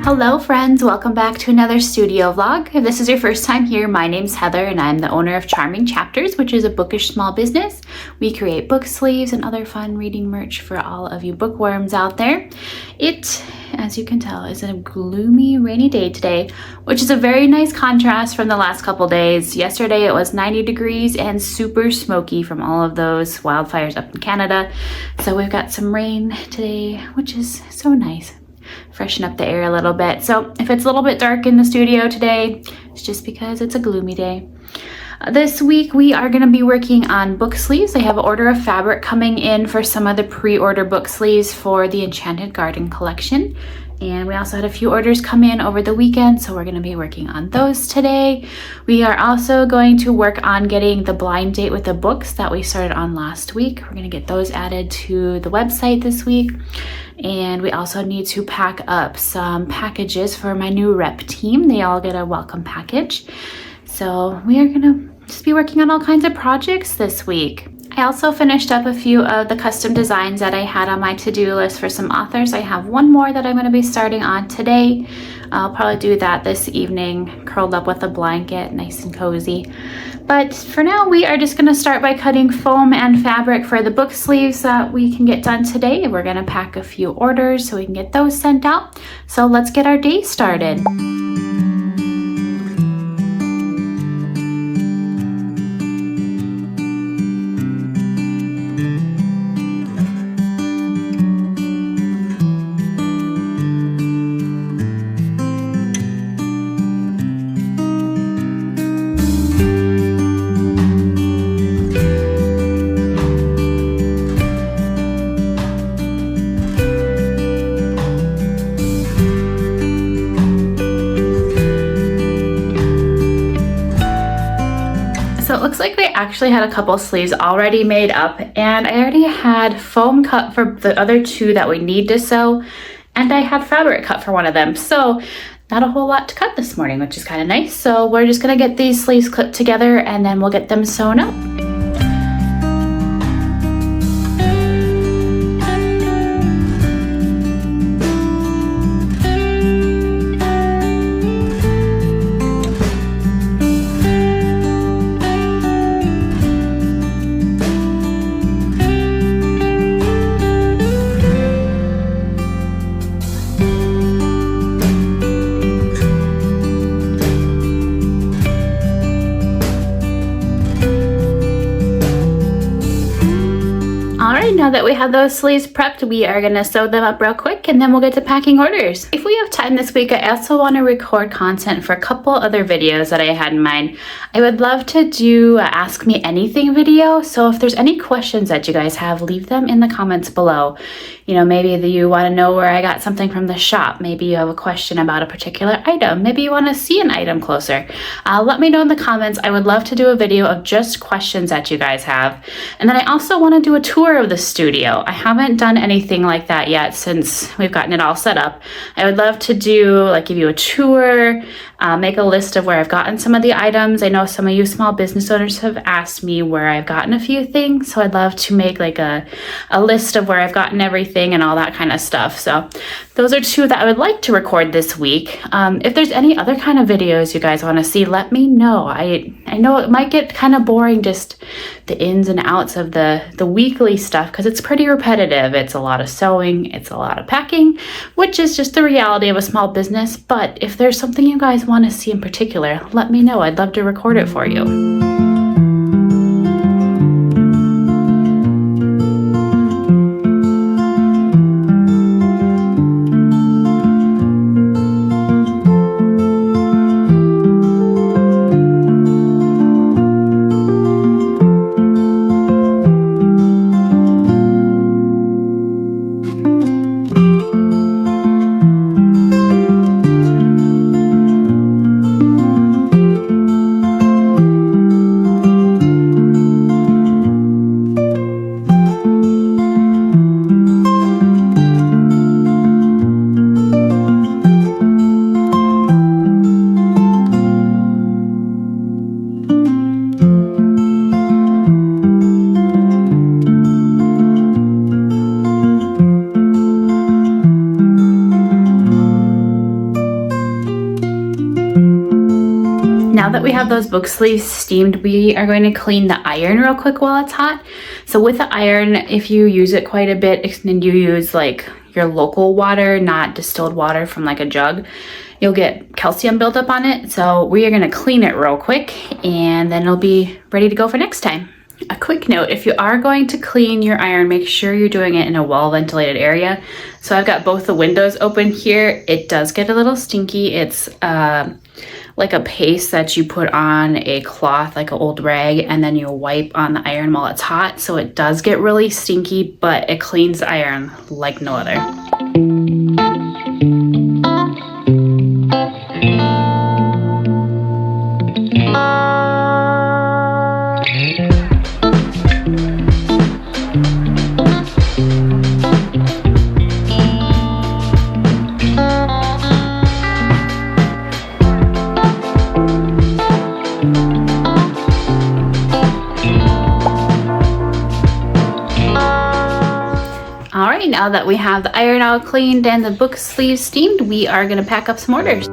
Hello friends, welcome back to another studio vlog. If this is your first time here, my name's Heather and I'm the owner of Charming Chapters, which is a bookish small business. We create book sleeves and other fun reading merch for all of you bookworms out there. It, as you can tell, is a gloomy, rainy day today, which is a very nice contrast from the last couple days. Yesterday it was 90 degrees and super smoky from all of those wildfires up in Canada. So we've got some rain today, which is so nice. Freshen up the air a little bit. So if it's a little bit dark in the studio today, it's just because it's a gloomy day. This week we are going to be working on book sleeves. I have an order of fabric coming in for some of the pre-order book sleeves for the Enchanted Garden collection. And we also had a few orders come in over the weekend, so we're going to be working on those today. We are also going to work on getting the blind date with the books that we started on last week. We're going to get those added to the website this week. And we also need to pack up some packages for my new rep team. They all get a welcome package. So we are going to just be working on all kinds of projects this week. I also finished up a few of the custom designs that I had on my to-do list for some authors. I have one more that I'm going to be starting on today. I'll probably do that this evening, curled up with a blanket, nice and cozy. But for now, we are just going to start by cutting foam and fabric for the book sleeves that we can get done today. We're going to pack a few orders so we can get those sent out. So let's get our day started. So it looks like they actually had a couple sleeves already made up, and I already had foam cut for the other two that we need to sew, and I had fabric cut for one of them. So not a whole lot to cut this morning, which is kind of nice. So we're just gonna get these sleeves clipped together and then we'll get them sewn up. Now that we have those sleeves prepped, we are going to sew them up real quick and then we'll get to packing orders. If we have time this week, I also want to record content for a couple other videos that I had in mind. I would love to do a Ask Me Anything video, so if there's any questions that you guys have, leave them in the comments below. You know, maybe you want to know where I got something from the shop. Maybe you have a question about a particular item. Maybe you want to see an item closer. Let me know in the comments. I would love to do a video of just questions that you guys have. And then I also want to do a tour of the studio. I haven't done anything like that yet since we've gotten it all set up. I would love to give you a tour, make a list of where I've gotten some of the items. I know some of you small business owners have asked me where I've gotten a few things, so I'd love to make like a list of where I've gotten everything and all that kind of stuff. So those are two that I would like to record this week. If there's any other kind of videos you guys want to see, let me know. I know it might get kind of boring, just the ins and outs of the weekly stuff, because it's pretty repetitive. It's a lot of sewing, it's a lot of packing, which is just the reality of a small business. But if there's something you guys want to see in particular, let me know. I'd love to record it for you. now that we have those book sleeves steamed, we are going to clean the iron real quick while it's hot. So with the iron, if you use it quite a bit and you use like your local water, not distilled water from like a jug, you'll get calcium buildup on it. So we are going to clean it real quick and then it'll be ready to go for next time. A quick note, if you are going to clean your iron, make sure you're doing it in a well-ventilated area. So I've got both the windows open here. It does get a little stinky. It's like a paste that you put on a cloth, like an old rag, and then you wipe on the iron while it's hot. So it does get really stinky, but it cleans the iron like no other. Now that we have the iron all cleaned and the book sleeves steamed, we are going to pack up some orders.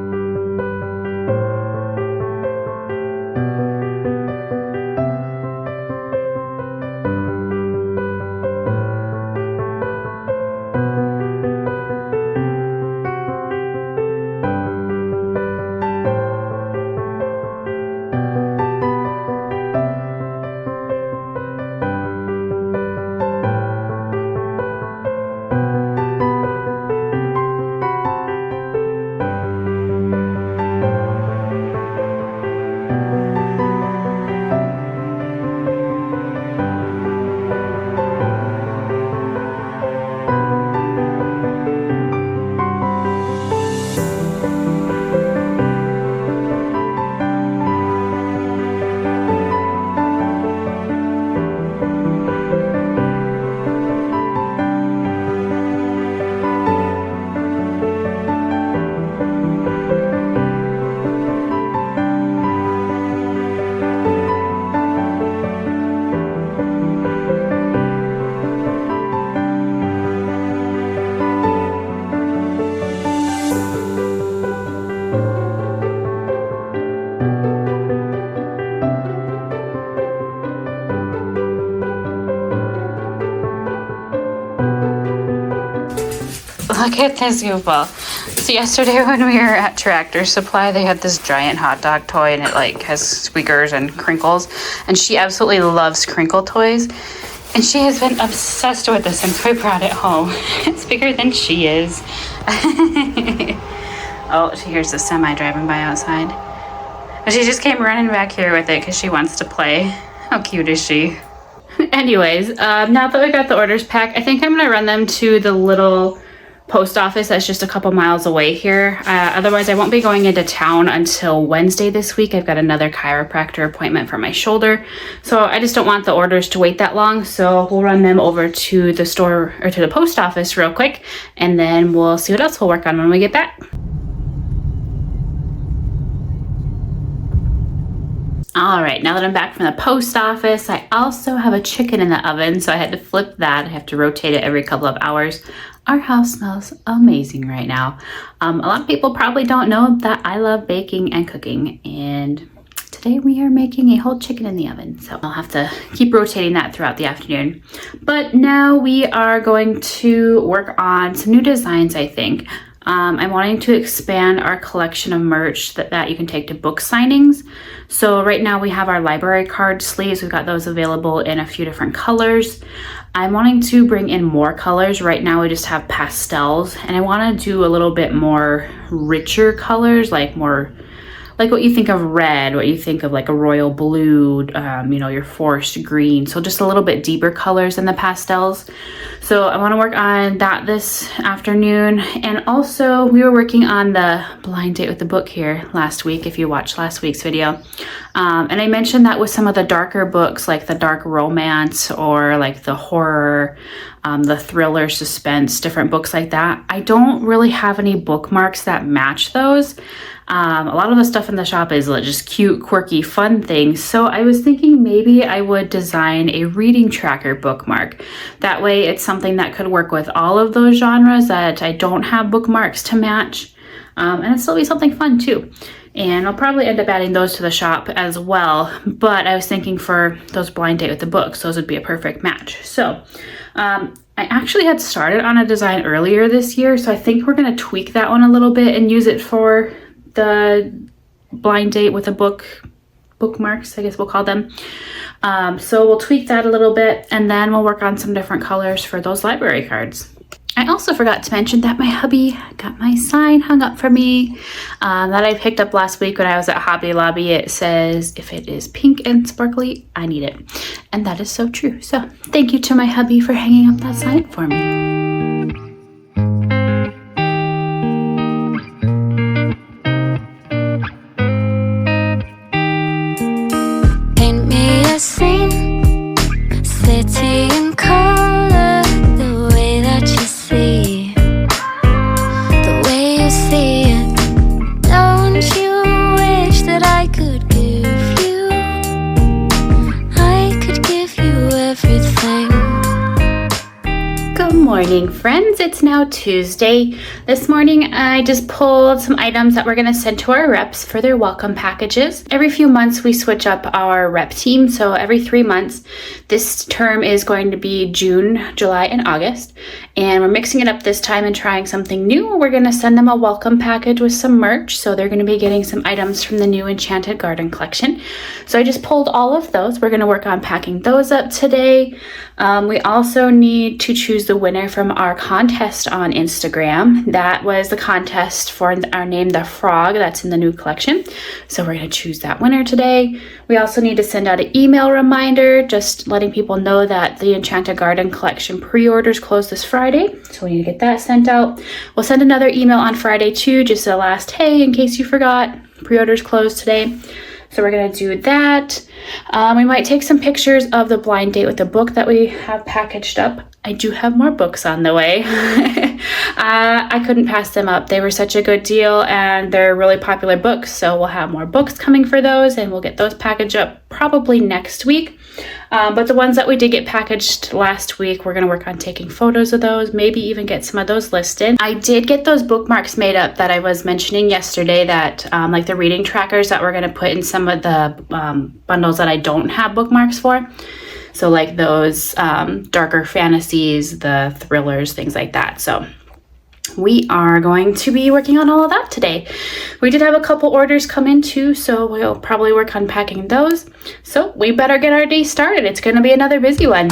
Look at this goofball. So yesterday when we were at Tractor Supply, they had this giant hot dog toy and it like has squeakers and crinkles. And she absolutely loves crinkle toys. And she has been obsessed with this since we brought it home. It's bigger than she is. Oh, she hears the semi driving by outside. But she just came running back here with it because she wants to play. How cute is she? Anyways, now that we got the orders packed, I think I'm going to run them to the little post office that's just a couple miles away here. Otherwise, I won't be going into town until Wednesday this week. I've got another chiropractor appointment for my shoulder. So I just don't want the orders to wait that long. So we'll run them over to the store or to the post office real quick. And then we'll see what else we'll work on when we get back. All right, now that I'm back from the post office, I also have a chicken in the oven, so I had to flip that. I have to rotate it every couple of hours. Our house smells amazing right now. A lot of people probably don't know that I love baking and cooking, and today we are making a whole chicken in the oven, so I'll have to keep rotating that throughout the afternoon. But now we are going to work on some new designs, I think. I'm wanting to expand our collection of merch that you can take to book signings. So right now we have our library card sleeves. We've got those available in a few different colors. I'm wanting to bring in more colors. Right now we just have pastels, and I want to do a little bit more richer colors, like more like what you think of red, what you think of like a royal blue, your forest green. So just a little bit deeper colors than the pastels. So I want to work on that this afternoon. And also we were working on the blind date with the book here last week, if you watched last week's video. And I mentioned that with some of the darker books, like the dark romance or like the horror, the thriller, suspense, different books like that, I don't really have any bookmarks that match those. A lot of the stuff in the shop is just cute, quirky, fun things. So I was thinking maybe I would design a reading tracker bookmark. That way it's something that could work with all of those genres that I don't have bookmarks to match. And it'll still be something fun too. And I'll probably end up adding those to the shop as well. But I was thinking for those blind date with the books, those would be a perfect match. So I actually had started on a design earlier this year. So I think we're going to tweak that one a little bit and use it for the blind date with a bookmarks, I guess we'll call them. So we'll tweak that a little bit, and then we'll work on some different colors for those library cards. I also forgot to mention that my hubby got my sign hung up for me that I picked up last week when I was at Hobby Lobby. It says, if it is pink and sparkly, I need it. And that is so true. So thank you to my hubby for hanging up that sign for me. Morning, friends. It's now Tuesday. This morning I just pulled some items that we're going to send to our reps for their welcome packages. Every few months we switch up our rep team, so every 3 months. This term is going to be June, July, and August, and we're mixing it up this time and trying something new. We're going to send them a welcome package with some merch, so they're going to be getting some items from the new Enchanted Garden collection. So I just pulled all of those. We're going to work on packing those up today. We also need to choose the winner from our contest on Instagram. That was the contest for our name, the frog, that's in the new collection. So we're going to choose that winner today. We also need to send out an email reminder, just letting people know that the Enchanted Garden collection pre-orders close this Friday. So we need to get that sent out. We'll send another email on Friday too, just a last, hey, in case you forgot, pre-orders closed today. So we're going to do that. We might take some pictures of the blind date with the book that we have packaged up. I do have more books on the way. I couldn't pass them up. They were such a good deal and they're really popular books. So we'll have more books coming for those and we'll get those packaged up probably next week. But the ones that we did get packaged last week, we're going to work on taking photos of those, maybe even get some of those listed. I did get those bookmarks made up that I was mentioning yesterday, that like the reading trackers that we're going to put in some of the bundles that I don't have bookmarks for. So like those darker fantasies, the thrillers, things like that. So we are going to be working on all of that today. We did have a couple orders come in too, so we'll probably work on packing those. So we better get our day started. It's going to be another busy one.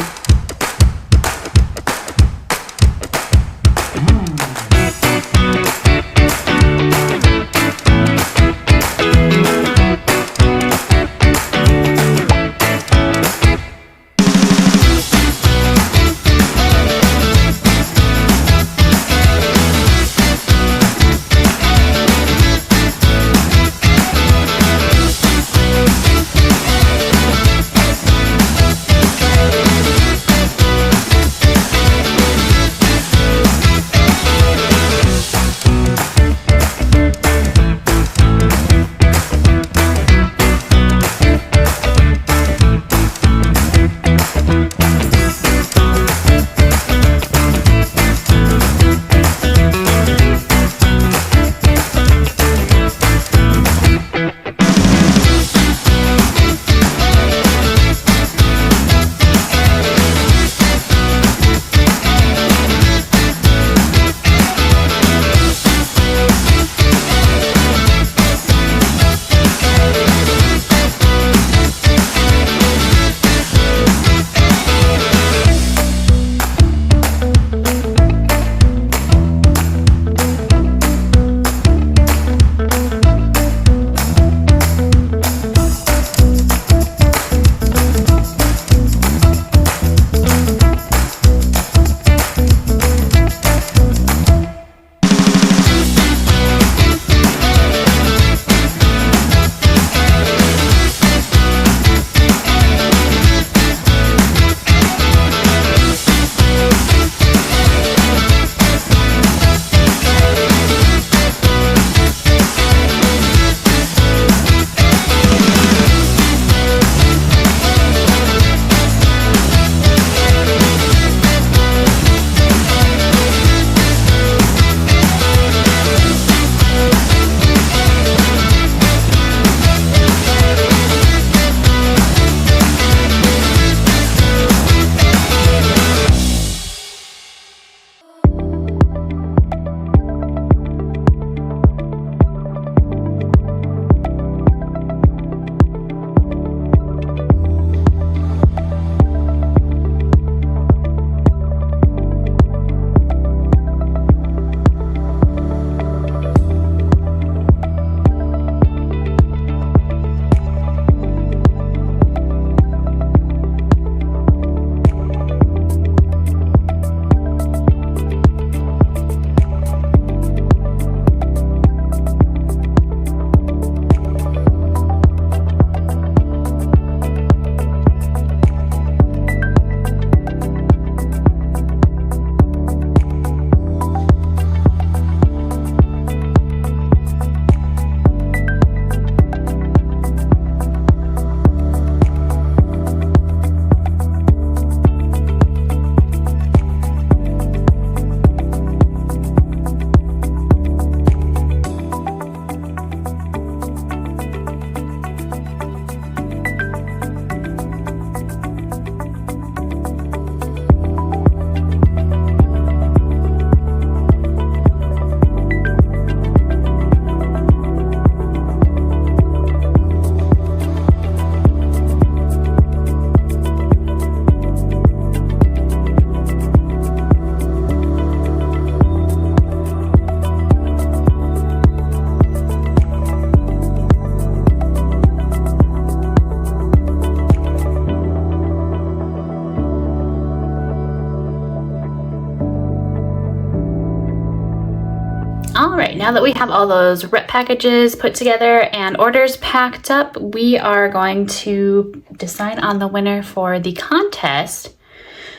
All right, now that we have all those rep packages put together and orders packed up, we are going to decide on the winner for the contest.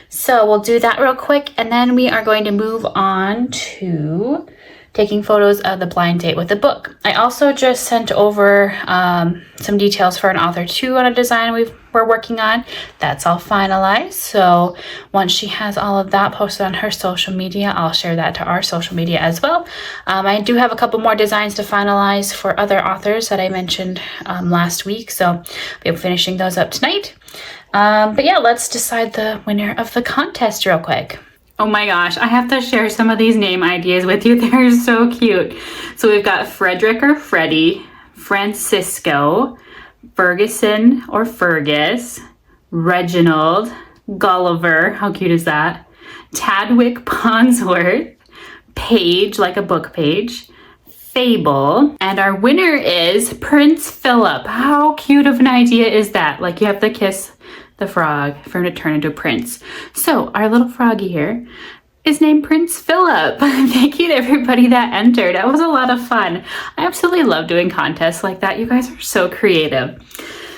So we'll do that real quick, and then we are going to move on to taking photos of the blind date with the book. I also just sent over some details for an author too on a design we're working on. That's all finalized. So once she has all of that posted on her social media, I'll share that to our social media as well. I do have a couple more designs to finalize for other authors that I mentioned last week. So I'll be finishing those up tonight. But yeah, let's decide the winner of the contest real quick. Oh my gosh, I have to share some of these name ideas with you. They're so cute. So we've got Frederick or Freddie, Francisco, Ferguson or Fergus, Reginald, Gulliver, how cute is that? Tadwick Ponsworth, Page, like a book page, Fable, and our winner is Prince Philip. How cute of an idea is that? Like you have to kiss the frog for him to turn into a prince. So our little froggy here is named Prince Philip. Thank you to everybody that entered. That was a lot of fun. I absolutely love doing contests like that. You guys are so creative.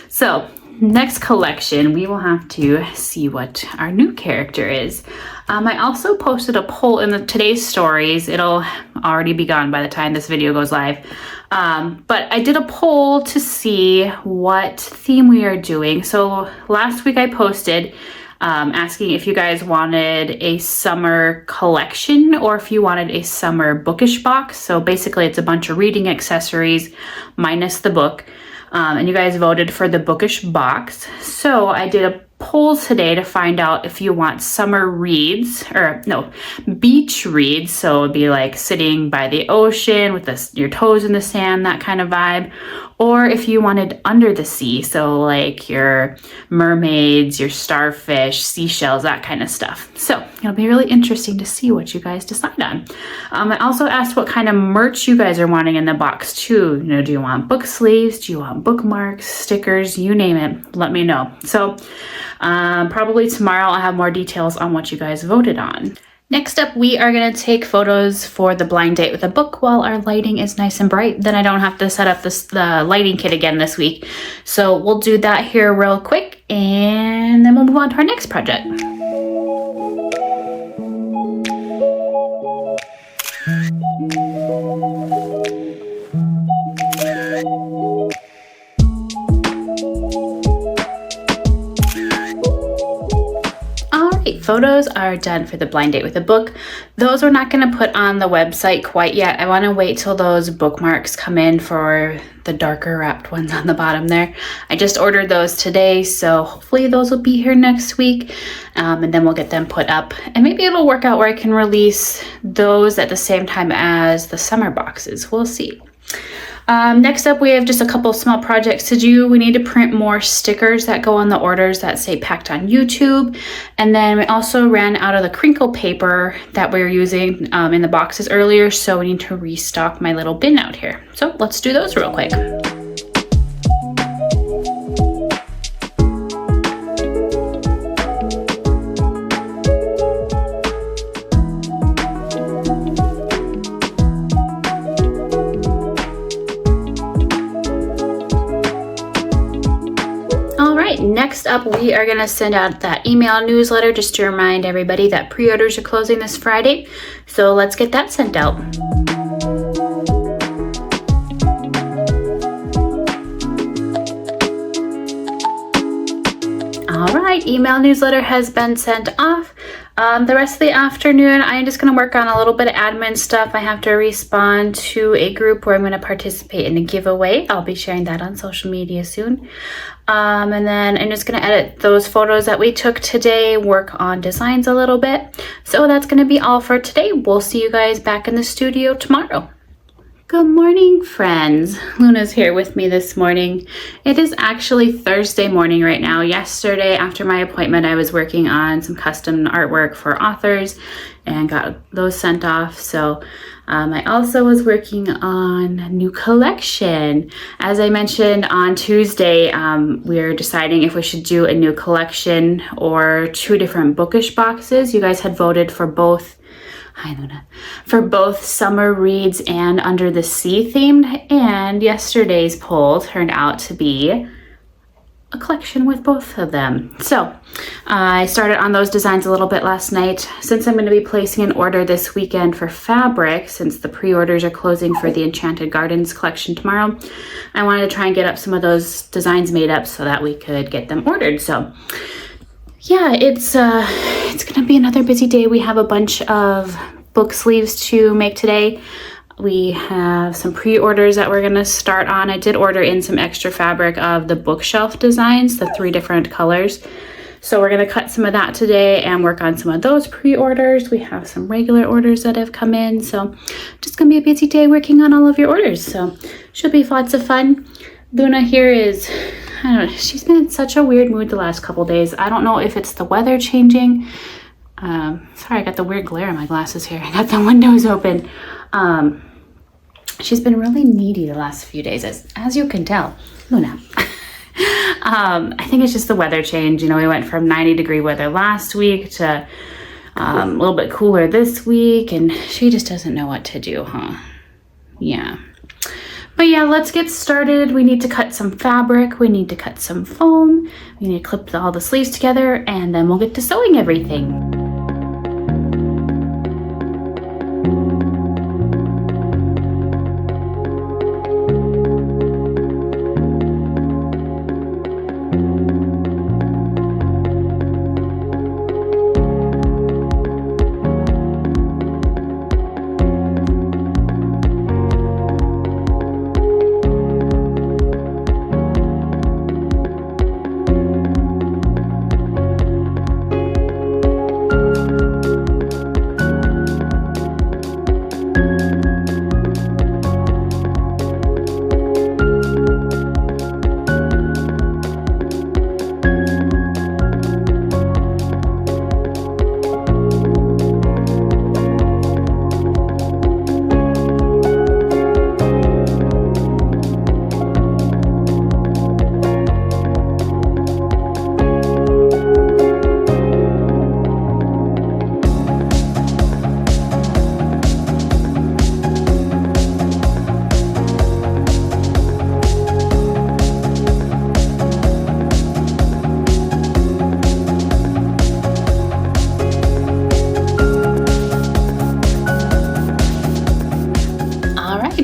So next collection, we will have to see what our new character is. I also posted a poll in today's stories. It'll already be gone by the time this video goes live. But I did a poll to see what theme we are doing. So last week I posted asking if you guys wanted a summer collection or if you wanted a summer bookish box. So basically it's a bunch of reading accessories minus the book. And you guys voted for the bookish box. So I did a poll today to find out if you want summer reads, or no, beach reads. So it'd be like sitting by the ocean with your toes in the sand, that kind of vibe. Or if you wanted under the sea, so like your mermaids, your starfish, seashells, that kind of stuff. So it'll be really interesting to see what you guys decide on. I also asked what kind of merch you guys are wanting in the box too. You know, do you want book sleeves? Do you want bookmarks, stickers, you name it, let me know. So probably tomorrow I'll have more details on what you guys voted on. Next up, we are going to take photos for the blind date with a book while our lighting is nice and bright. Then I don't have to set up the lighting kit again this week. So we'll do that here real quick, and then we'll move on to our next project. Photos are done for the blind date with a book. Those we're not going to put on the website quite yet. I want to wait till those bookmarks come in for the darker wrapped ones on the bottom there. I just ordered those today, so hopefully those will be here next week, and then we'll get them put up. And maybe it'll work out where I can release those at the same time as the summer boxes. We'll see. Next up, we have just a couple small projects to do. We need to print more stickers that go on the orders that say packed on YouTube. And then we also ran out of the crinkle paper that we were using in the boxes earlier. So we need to restock my little bin out here. So let's do those real quick. Next up, we are going to send out that email newsletter just to remind everybody that pre-orders are closing this Friday. So let's get that sent out. All right, email newsletter has been sent off. The rest of the afternoon, I'm just going to work on a little bit of admin stuff. I have to respond to a group where I'm going to participate in a giveaway. I'll be sharing that on social media soon. And then I'm just going to edit those photos that we took today, work on designs a little bit. So that's going to be all for today. We'll see you guys back in the studio tomorrow. Good morning, friends. Luna's here with me this morning. It is actually Thursday morning right now. Yesterday, after my appointment, I was working on some custom artwork for authors and got those sent off. So I also was working on a new collection. As I mentioned on Tuesday, we're deciding if we should do a new collection or two different bookish boxes. You guys had voted for both Hi Luna, for both summer reads and under the sea themed, and yesterday's poll turned out to be a collection with both of them. So I started on those designs a little bit last night. Since I'm going to be placing an order this weekend for fabric, since the pre-orders are closing for the Enchanted Gardens collection tomorrow, I wanted to try and get up some of those designs made up so that we could get them ordered. So yeah, it's going to be another busy day. We have a bunch of book sleeves to make today. We have some pre-orders that we're going to start on. I did order in some extra fabric of the bookshelf designs, the 3 different colors. So we're going to cut some of that today and work on some of those pre-orders. We have some regular orders that have come in. So just going to be a busy day working on all of your orders. So should be lots of fun. Luna here is, I don't know, she's been in such a weird mood the last couple days. I don't know if it's the weather changing. Sorry, I got the weird glare on my glasses here. I got the windows open. She's been really needy the last few days, as you can tell. Luna. I think it's just the weather change. You know, we went from 90-degree weather last week to a little bit cooler this week, and she just doesn't know what to do, huh? Yeah. But yeah, let's get started. We need to cut some fabric. We need to cut some foam. We need to clip all the sleeves together, and then we'll get to sewing everything.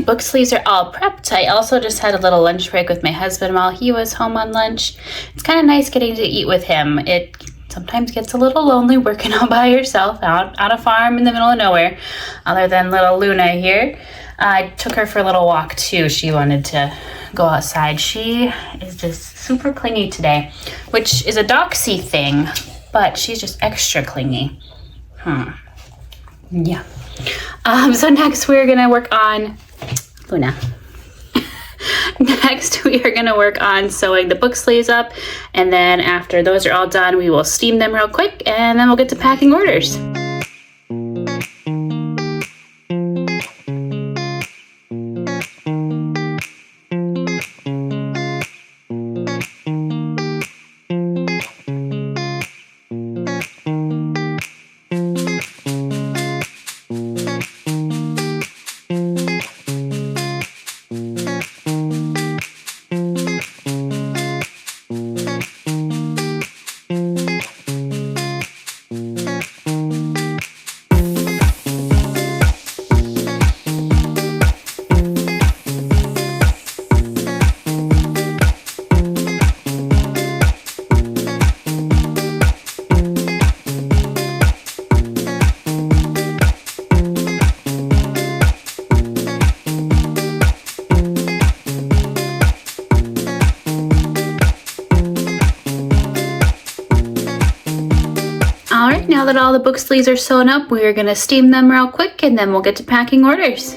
Book sleeves are all prepped. I also just had a little lunch break with my husband while he was home on lunch. It's kind of nice getting to eat with him. It sometimes gets a little lonely working all by yourself out on a farm in the middle of nowhere, other than little Luna here. I took her for a little walk too. She wanted to go outside. She is just super clingy today, which is a doxy thing, but she's just extra clingy. Yeah. So next we're gonna work on Luna. Next, we are going to work on sewing the book sleeves up, and then after those are all done, we will steam them real quick, and then we'll get to packing orders. Alright, now that all the book sleeves are sewn up, we're going to steam them real quick and then we'll get to packing orders.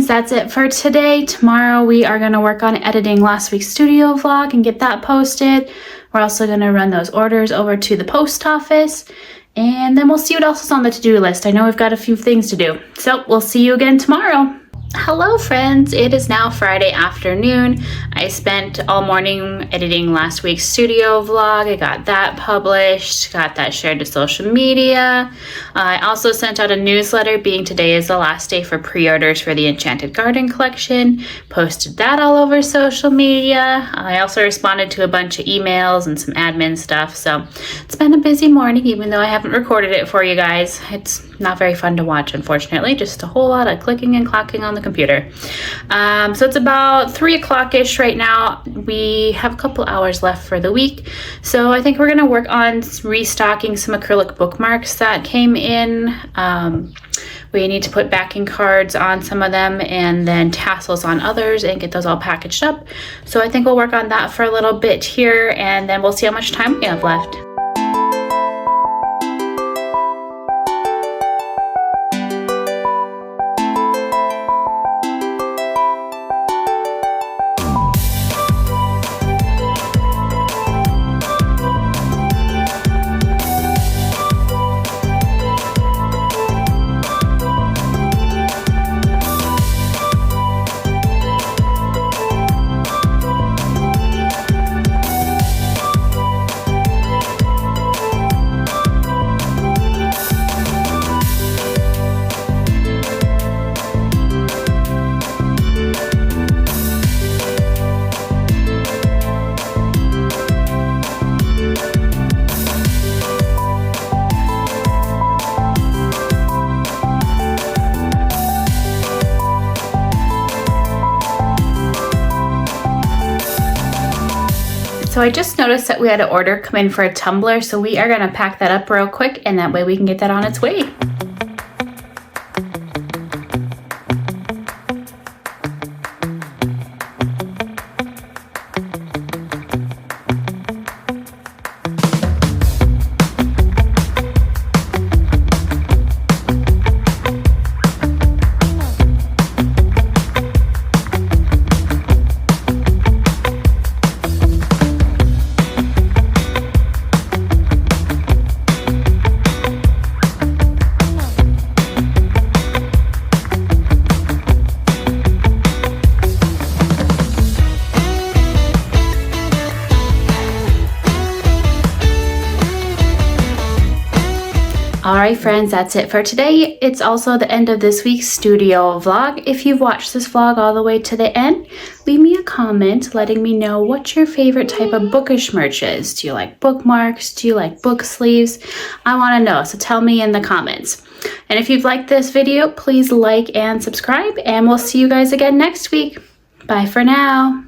friends, that's it for today. Tomorrow we are going to work on editing last week's studio vlog and get that posted. We're also going to run those orders over to the post office, and then we'll see what else is on the to-do list. I know we've got a few things to do. So we'll see you again tomorrow. Hello friends, it is now Friday afternoon. I spent all morning editing last week's studio vlog. I got that published, got that shared to social media. I also sent out a newsletter being today is the last day for pre-orders for the Enchanted Garden collection. Posted that all over social media. I also responded to a bunch of emails and some admin stuff. So it's been a busy morning, even though I haven't recorded it for you guys. It's not very fun to watch, unfortunately. Just a whole lot of clicking and clocking on the computer. So it's about 3 o'clock-ish right now. We have a couple hours left for the week. So I think we're going to work on restocking some acrylic bookmarks that came in. We need to put backing cards on some of them and then tassels on others and get those all packaged up. So I think we'll work on that for a little bit here, and then we'll see how much time we have left. So I just noticed that we had an order come in for a tumbler, so we are gonna pack that up real quick, and that way we can get that on its way. Alright friends, that's it for today. It's also the end of this week's studio vlog. If you've watched this vlog all the way to the end, leave me a comment letting me know what your favorite type of bookish merch is. Do you like bookmarks? Do you like book sleeves? I want to know, so tell me in the comments. And if you've liked this video, please like and subscribe, and we'll see you guys again next week. Bye for now.